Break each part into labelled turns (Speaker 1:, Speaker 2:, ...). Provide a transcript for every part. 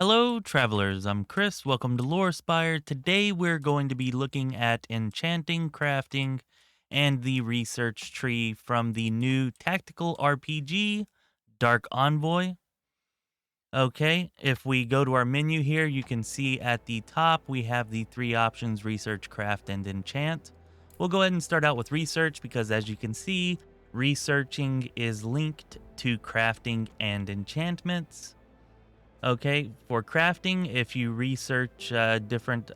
Speaker 1: Hello, travelers. I'm Chris. Welcome to Lorespire. Today, we're going to be looking at enchanting, crafting, and the research tree from the new tactical RPG, Dark Envoy. Okay, if we go to our menu here, you can see at the top we have the three options research, craft, and enchant. We'll go ahead and start out with research because, as you can see, researching is linked to crafting and enchantments. Okay, for crafting, if you research different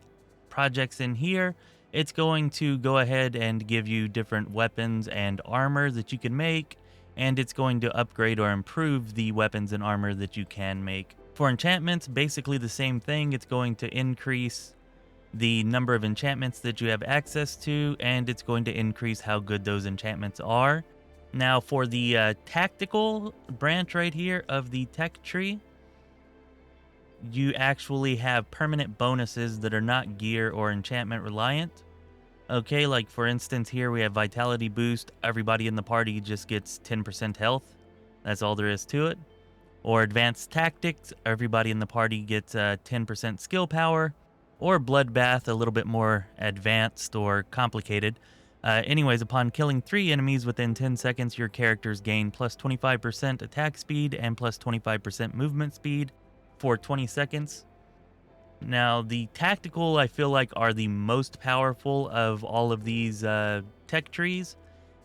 Speaker 1: projects in here, it's going to go ahead and give you different weapons and armor that you can make, and it's going to upgrade or improve the weapons and armor that you can make. For enchantments, basically the same thing. It's going to increase the number of enchantments that you have access to, and it's going to increase how good those enchantments are. Now, for the tactical branch right here of the tech tree, you actually have permanent bonuses that are not gear or enchantment reliant. Okay, like for instance, here we have Vitality Boost. Everybody in the party just gets 10% health. That's all there is to it. Or Advanced Tactics. Everybody in the party gets 10% skill power. Or Bloodbath, a little bit more advanced or complicated. Anyways, upon killing 3 enemies within 10 seconds, your characters gain plus 25% attack speed and plus 25% movement speed for 20 seconds. Now, the tactical, I feel like, are the most powerful of all of these tech trees.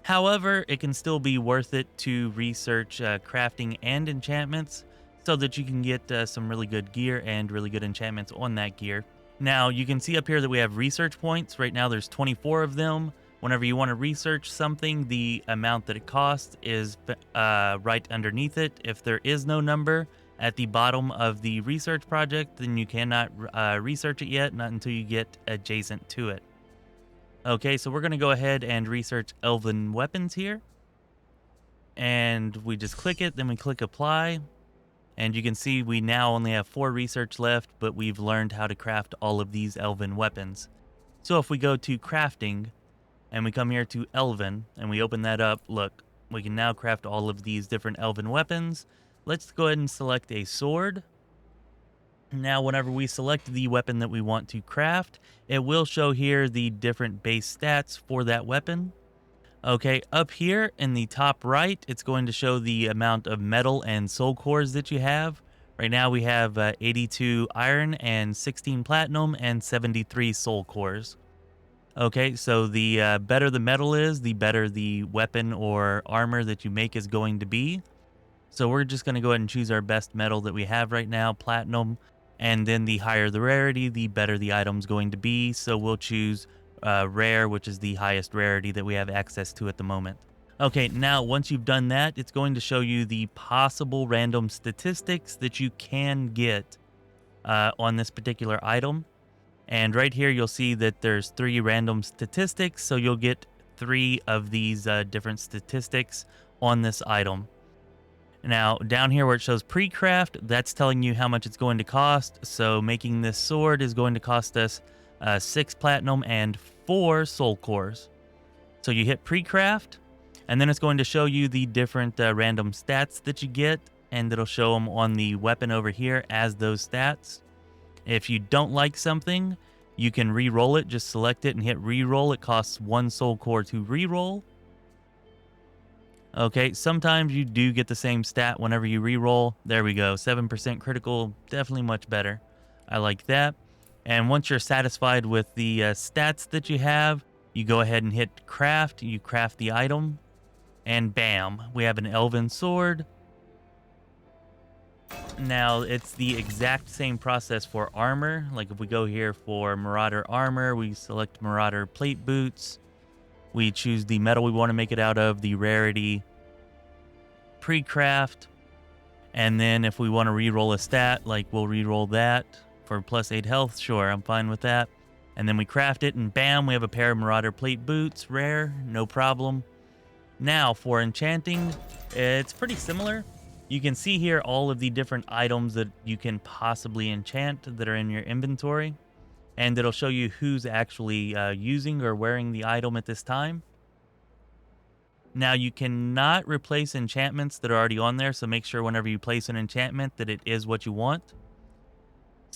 Speaker 1: However, it can still be worth it to research crafting and enchantments so that you can get some really good gear and really good enchantments on that gear. Now, you can see up here that we have research points. Right now, there's 24 of them. Whenever you want to research something, the amount that it costs is right underneath it. If there is no number at the bottom of the research project, then you cannot research it yet, not until you get adjacent to it. Okay, so we're going to go ahead and research elven weapons here. And we just click it, then we click apply. And you can see we now only have 4 research left, but we've learned how to craft all of these elven weapons. So if we go to crafting, and we come here to elven, and we open that up, look, we can now craft all of these different elven weapons. Let's go ahead and select a sword. Now, whenever we select the weapon that we want to craft, it will show here the different base stats for that weapon. Okay, up here in the top right, it's going to show the amount of metal and soul cores that you have. Right now we have 82 iron and 16 platinum and 73 soul cores. Okay, so the better the metal is, the better the weapon or armor that you make is going to be. So we're just going to go ahead and choose our best metal that we have right now, platinum. And then the higher the rarity, the better the item's going to be. So we'll choose rare, which is the highest rarity that we have access to at the moment. Okay, now once you've done that, it's going to show you the possible random statistics that you can get on this particular item. And right here, you'll see that there's 3 random statistics. So you'll get 3 of these different statistics on this item. Now, down here where it shows pre-craft, that's telling you how much it's going to cost. So making this sword is going to cost us 6 platinum and 4 soul cores. So you hit pre-craft, and then it's going to show you the different random stats that you get, and it'll show them on the weapon over here as those stats. If you don't like something, you can re-roll it. Just select it and hit re-roll. It costs 1 soul core to re-roll. Okay, sometimes you do get the same stat whenever you re-roll. There we go, 7% critical, definitely much better. I like that. And once you're satisfied with the stats that you have, you go ahead and hit craft. You craft the item, and bam, we have an elven sword. Now, it's the exact same process for armor. Like if we go here for Marauder armor, we select Marauder plate boots. We choose the metal we want to make it out of, the rarity, pre-craft, and then if we want to re-roll a stat, like we'll re-roll that for plus 8 health, sure, I'm fine with that. And then we craft it, and bam, we have a pair of Marauder plate boots, rare, no problem. Now, for enchanting, it's pretty similar. You can see here all of the different items that you can possibly enchant that are in your inventory. And it'll show you who's actually using or wearing the item at this time. Now, you cannot replace enchantments that are already on there, so make sure whenever you place an enchantment that it is what you want.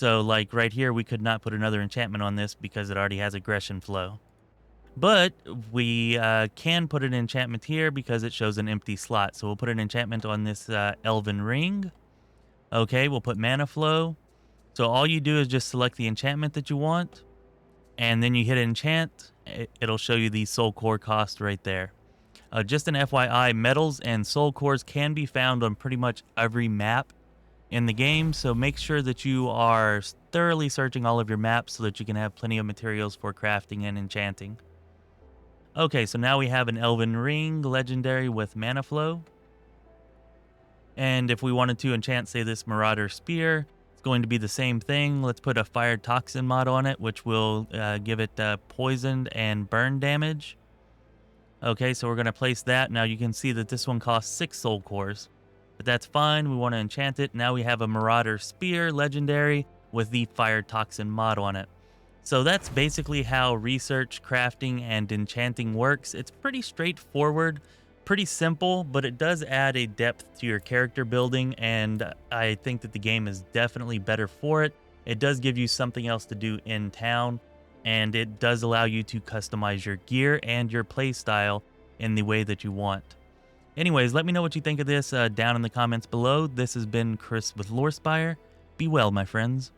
Speaker 1: So like right here, we could not put another enchantment on this because it already has aggression flow. But we can put an enchantment here because it shows an empty slot. So we'll put an enchantment on this Elven Ring. Okay, we'll put Mana Flow. So all you do is just select the enchantment that you want, and then you hit enchant. It'll show you the soul core cost right there. Just an FYI, metals and soul cores can be found on pretty much every map in the game, so make sure that you are thoroughly searching all of your maps so that you can have plenty of materials for crafting and enchanting. Okay, so now we have an Elven Ring legendary with Mana Flow. And if we wanted to enchant, say, this Marauder Spear, it's going to be the same thing. Let's put a Fire Toxin mod on it, which will give it poisoned and burn damage. Okay, so we're going to place that. Now you can see that this one costs 6 soul cores. But that's fine. We want to enchant it. Now we have a Marauder Spear legendary with the Fire Toxin mod on it. So that's basically how research, crafting, and enchanting works. It's pretty straightforward, pretty simple, but it does add a depth to your character building, and I think that the game is definitely better for it. It does give you something else to do in town, and it does allow you to customize your gear and your playstyle in the way that you want. Anyways, let me know what you think of this down in the comments below. This has been Chris with Lorespire. Be well, my friends.